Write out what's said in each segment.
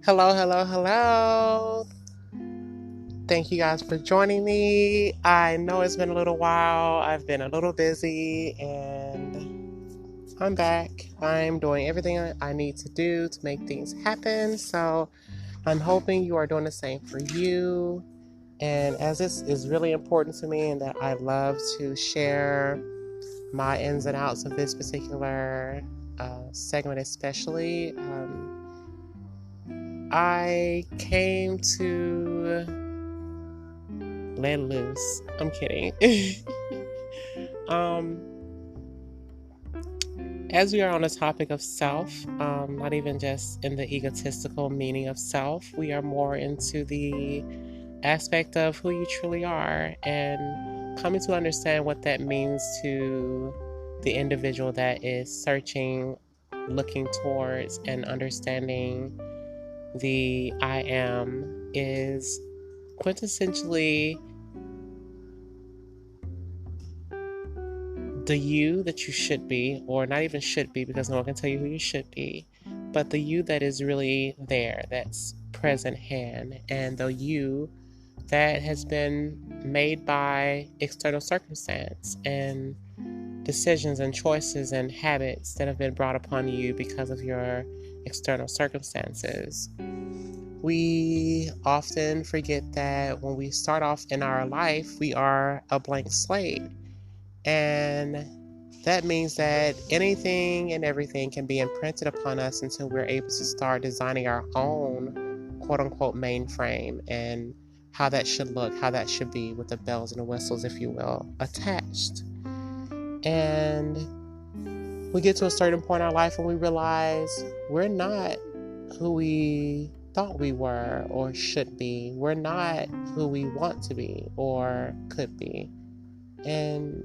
Hello, hello, hello. Thank you guys for joining me. I know it's been a little while. I've been a little busy and I'm back. I'm doing everything I need to do to make things happen. So I'm hoping you are doing the same for you. And as this is really important to me and that I love to share my ins and outs of this particular segment, especially, I came to let loose. I'm kidding. um, as we are on the topic of self, not even just in the egotistical meaning of self, we are more into the aspect of who you truly are and coming to understand what that means to the individual that is searching, looking towards, and understanding the I am is quintessentially the you that you should be, or not even should be, because no one can tell you who you should be, but the you that is really there, that's present hand, and the you that has been made by external circumstance and decisions and choices and habits that have been brought upon you because of your external circumstances. We often forget that when we start off in our life, we are a blank slate. And that means that anything and everything can be imprinted upon us until we're able to start designing our own quote unquote mainframe and how that should look, how that should be with the bells and the whistles, if you will, attached. And we get to a certain point in our life and we realize we're not who we thought we were or should be. We're not who we want to be or could be. And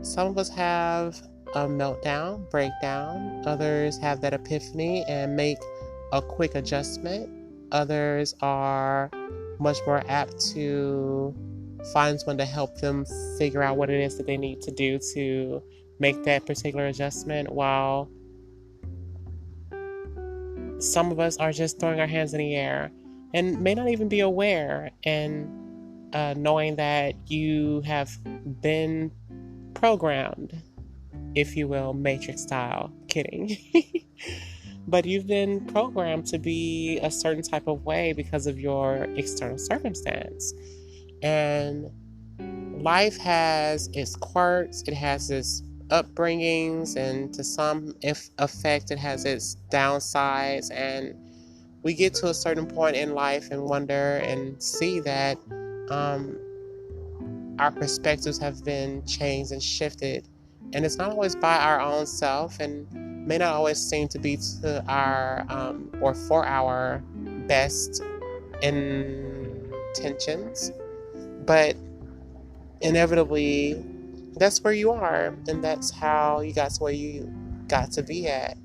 some of us have a meltdown, breakdown. Others have that epiphany and make a quick adjustment. Others are much more apt to find someone to help them figure out what it is that they need to do to make that particular adjustment, while some of us are just throwing our hands in the air and may not even be aware, and knowing that you have been programmed, if you will, Matrix style. Kidding. But you've been programmed to be a certain type of way because of your external circumstance. And life has its quirks, it has its upbringings, and to some effect, it has its downsides. And we get to a certain point in life and wonder and see that our perspectives have been changed and shifted. And it's not always by our own self and may not always seem to be to our or for our best intentions. But inevitably, that's where you are. And that's how you got to where you got to be at.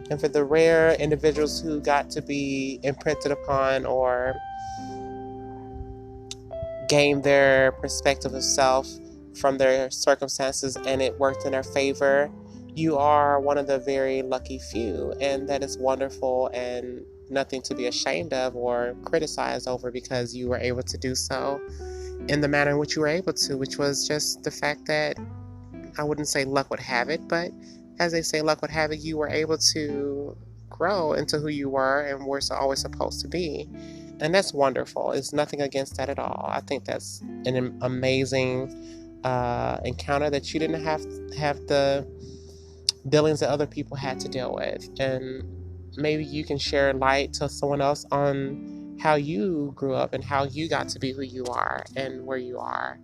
And for the rare individuals who got to be imprinted upon or gain their perspective of self from their circumstances and it worked in their favor, you are one of the very lucky few. And that is wonderful and nothing to be ashamed of or criticized over, because you were able to do so in the manner in which you were able to, which was just the fact that, I wouldn't say luck would have it, but as they say, luck would have it, you were able to grow into who you were and were always supposed to be. And that's wonderful. It's nothing against that at all. I think that's an amazing encounter that you didn't have the dealings that other people had to deal with. And maybe you can share light to someone else on how you grew up and how you got to be who you are and where you are.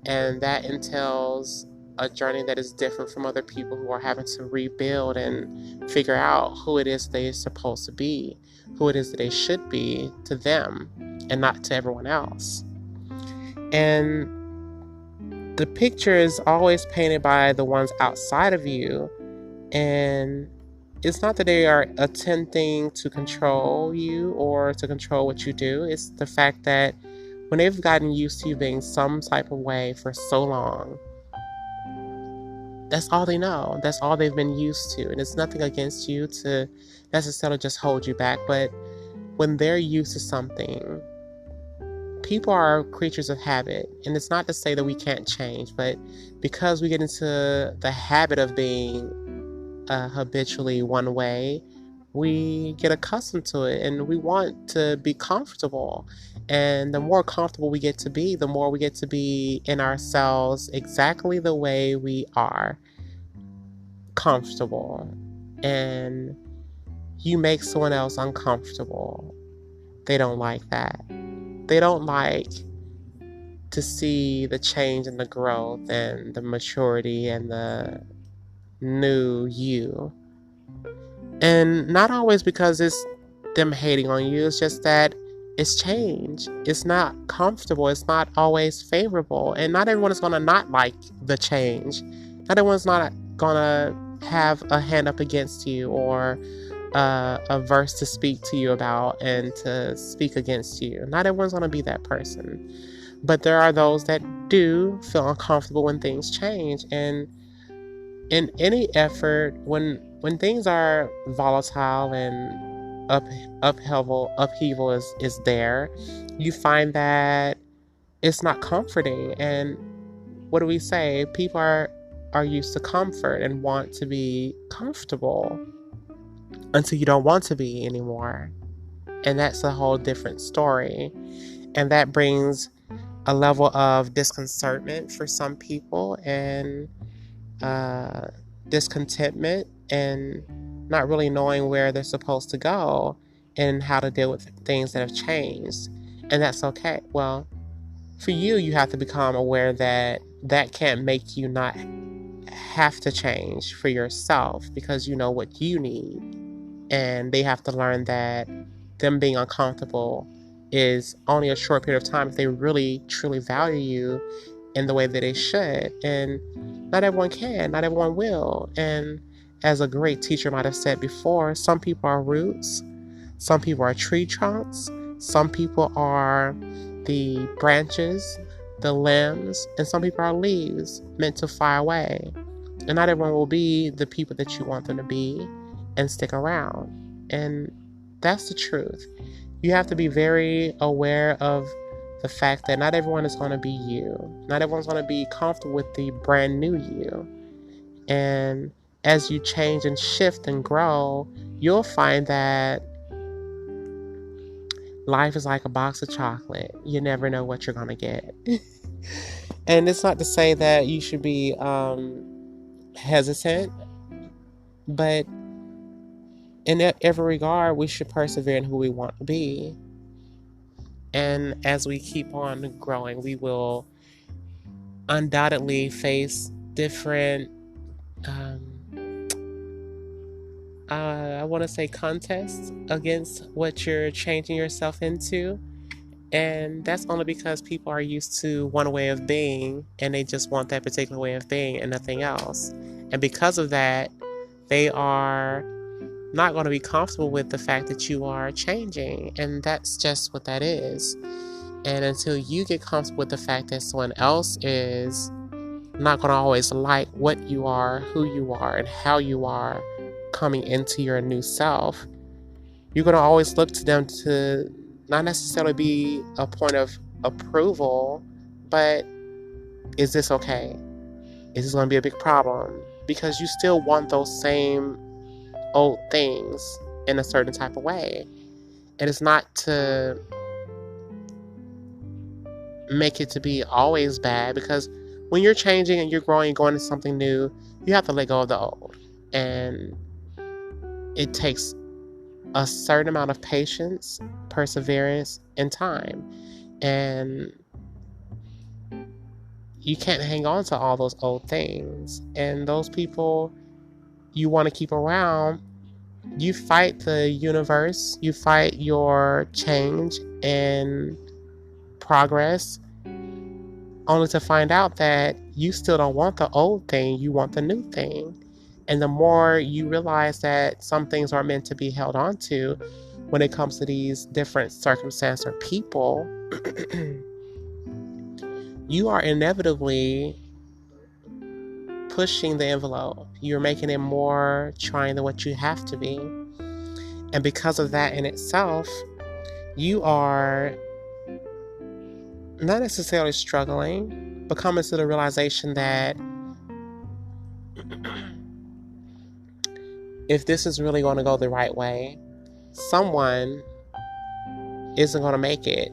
And that entails a journey that is different from other people who are having to rebuild and figure out who it is they're supposed to be, who it is that they should be to them and not to everyone else. And the picture is always painted by the ones outside of you. And it's not that they are attempting to control you or to control what you do. It's the fact that when they've gotten used to you being some type of way for so long, that's all they know. That's all they've been used to. And it's nothing against you to necessarily just hold you back. But when they're used to something, people are creatures of habit. And it's not to say that we can't change, but because we get into the habit of being habitually one way, we get accustomed to it and we want to be comfortable. And the more comfortable we get to be, the more we get to be in ourselves exactly the way we are, comfortable. And you make someone else uncomfortable. They don't like that. They don't like to see the change and the growth and the maturity and the new you. And not always because it's them hating on you, it's just that it's change. It's not comfortable. It's not always favorable. And not everyone is going to not like the change. Not everyone's not going to have a hand up against you or a verse to speak to you about and to speak against you. Not everyone's going to be that person. But there are those that do feel uncomfortable when things change. And in any effort, when things are volatile and upheaval is there, you find that it's not comforting. And what do we say? People are used to comfort and want to be comfortable until you don't want to be anymore. And that's a whole different story. And that brings a level of disconcertment for some people and discontentment and not really knowing where they're supposed to go and how to deal with things that have changed. And that's okay. Well, for you, you have to become aware that that can't make you not have to change for yourself because you know what you need. And they have to learn that them being uncomfortable is only a short period of time if they really, truly value you in the way that they should. And not everyone can, not everyone will. And as a great teacher might have said before, some people are roots, some people are tree trunks, some people are the branches, the limbs, and some people are leaves meant to fly away. And not everyone will be the people that you want them to be and stick around. And that's the truth. You have to be very aware of the fact that not everyone is going to be you. Not everyone's going to be comfortable with the brand new you. And as you change and shift and grow, you'll find that life is like a box of chocolate. You never know what you're going to get. And it's not to say that you should be hesitant, but in every regard, we should persevere in who we want to be. And as we keep on growing, we will undoubtedly face different, I want to say contests against what you're changing yourself into. And that's only because people are used to one way of being and they just want that particular way of being and nothing else. And because of that, they are not going to be comfortable with the fact that you are changing. And that's just what that is. And until you get comfortable with the fact that someone else is not going to always like what you are, who you are, and how you are coming into your new self, you're going to always look to them to not necessarily be a point of approval, but is this okay? Is this going to be a big problem? Because you still want those same old things in a certain type of way. And it's not to make it to be always bad, because when you're changing and you're growing and going into something new, you have to let go of the old. And it takes a certain amount of patience, perseverance, and time. And you can't hang on to all those old things. And those people you want to keep around, you fight the universe, you fight your change and progress, only to find out that you still don't want the old thing, you want the new thing. And the more you realize that some things are meant to be held on to when it comes to these different circumstances or people, you are inevitably pushing the envelope. You're making it more trying than what you have to be. And because of that in itself, you are not necessarily struggling, but coming to the realization that if this is really going to go the right way, someone isn't going to make it,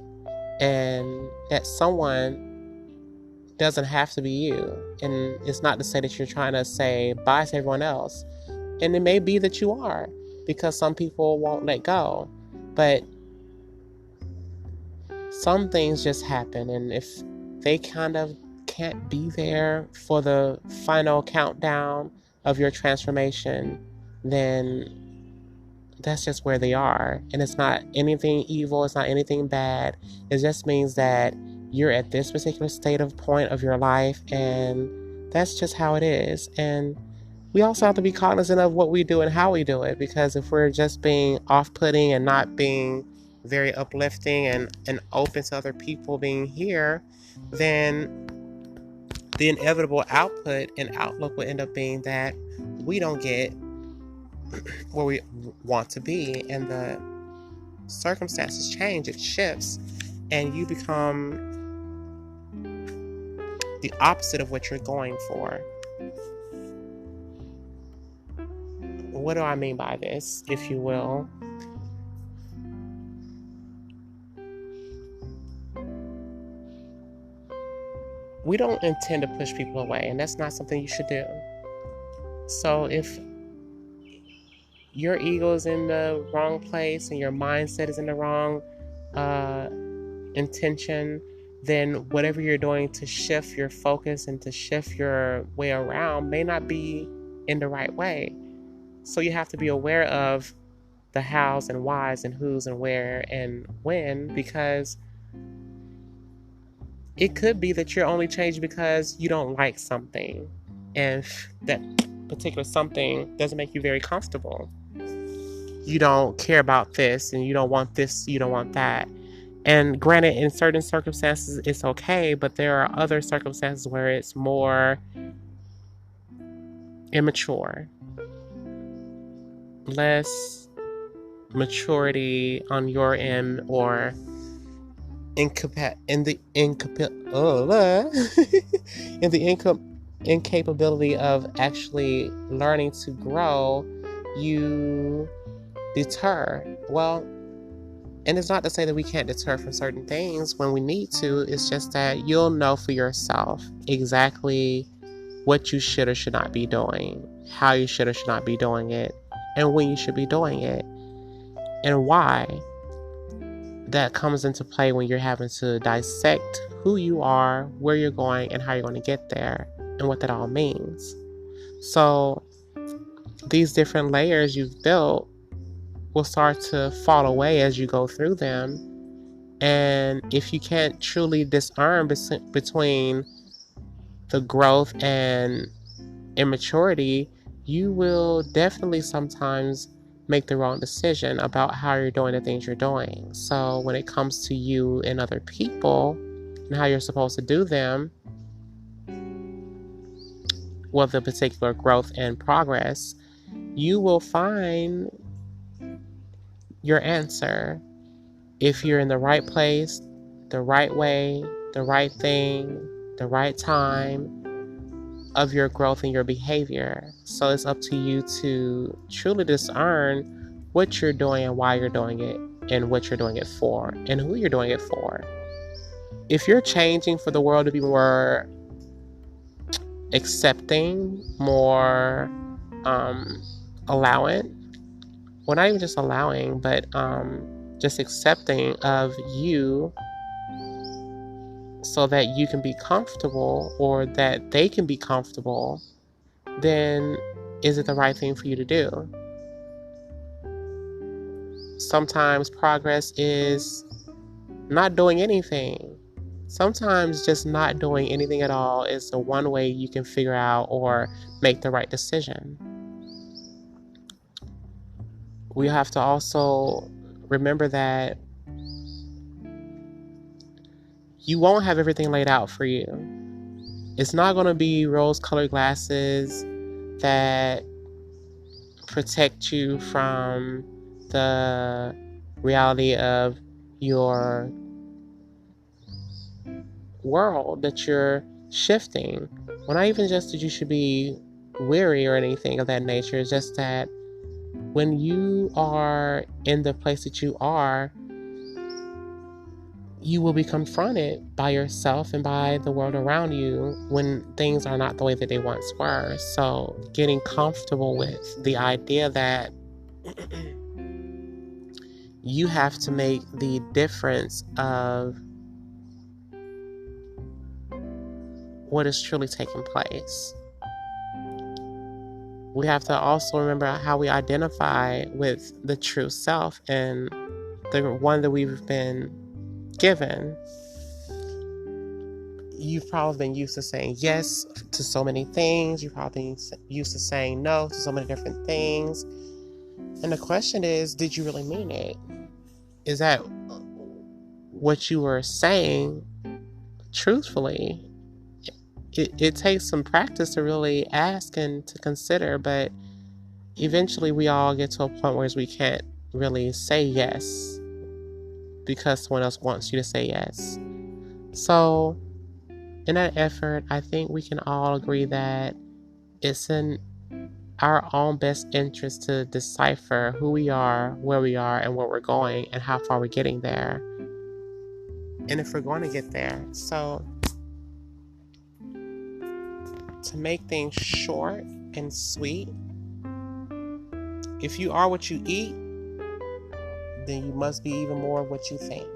and that someone doesn't have to be you. And it's not to say that you're trying to say bye to everyone else. And it may be that you are, because some people won't let go. But some things just happen, and if they kind of can't be there for the final countdown of your transformation, then that's just where they are. And it's not anything evil, it's not anything bad. It just means that you're at this particular state of point of your life, and that's just how it is. And we also have to be cognizant of what we do and how we do it, because if we're just being off-putting and not being very uplifting and open to other people being here, then the inevitable output and outlook will end up being that we don't get where we want to be, and the circumstances change, it shifts, and you become the opposite of what you're going for. What do I mean by this, if you will? We don't intend to push people away, and that's not something you should do. So if your ego is in the wrong place and your mindset is in the wrong intention, then whatever you're doing to shift your focus and to shift your way around may not be in the right way. So you have to be aware of the hows and whys and who's and where and when, because it could be that you're only changed because you don't like something, and that particular something doesn't make you very comfortable. You don't care about this, and you don't want this, you don't want that. And granted, in certain circumstances, it's okay, but there are other circumstances where it's more immature, less maturity on your end, or incapability of actually learning to grow, you deter. Well, and it's not to say that we can't deter from certain things when we need to. It's just that you'll know for yourself exactly what you should or should not be doing, how you should or should not be doing it, and when you should be doing it, and why. That comes into play when you're having to dissect who you are, where you're going, and how you're going to get there, and what that all means. So these different layers you've built will start to fall away as you go through them. And if you can't truly discern between the growth and immaturity, you will definitely sometimes make the wrong decision about how you're doing the things you're doing. So when it comes to you and other people and how you're supposed to do them, well, the particular growth and progress, you will find your answer if you're in the right place, the right way, the right thing, the right time of your growth and your behavior. So it's up to you to truly discern what you're doing and why you're doing it, and what you're doing it for, and who you're doing it for. If you're changing for the world to be more accepting, more allowing, well, not even just allowing, but just accepting of you, so that you can be comfortable, or that they can be comfortable, then is it the right thing for you to do? Sometimes progress is not doing anything. Sometimes just not doing anything at all is the one way you can figure out or make the right decision. We have to also remember that you won't have everything laid out for you. It's not going to be rose-colored glasses that protect you from the reality of your world that you're shifting. Well, not even just that you should be weary or anything of that nature, it's just that when you are in the place that you are, you will be confronted by yourself and by the world around you when things are not the way that they once were. So getting comfortable with the idea that you have to make the difference of what is truly taking place. We have to also remember how we identify with the true self and the one that we've been given. You've probably been used to saying yes to so many things. You've probably been used to saying no to so many different things. And the question is, did you really mean it? Is that what you were saying truthfully? It takes some practice to really ask and to consider, but eventually we all get to a point where we can't really say yes because someone else wants you to say yes. So in that effort, I think we can all agree that it's in our own best interest to decipher who we are, where we are, and where we're going, and how far we're getting there. And if we're going to get there. So to make things short and sweet, if you are what you eat, then you must be even more what you think.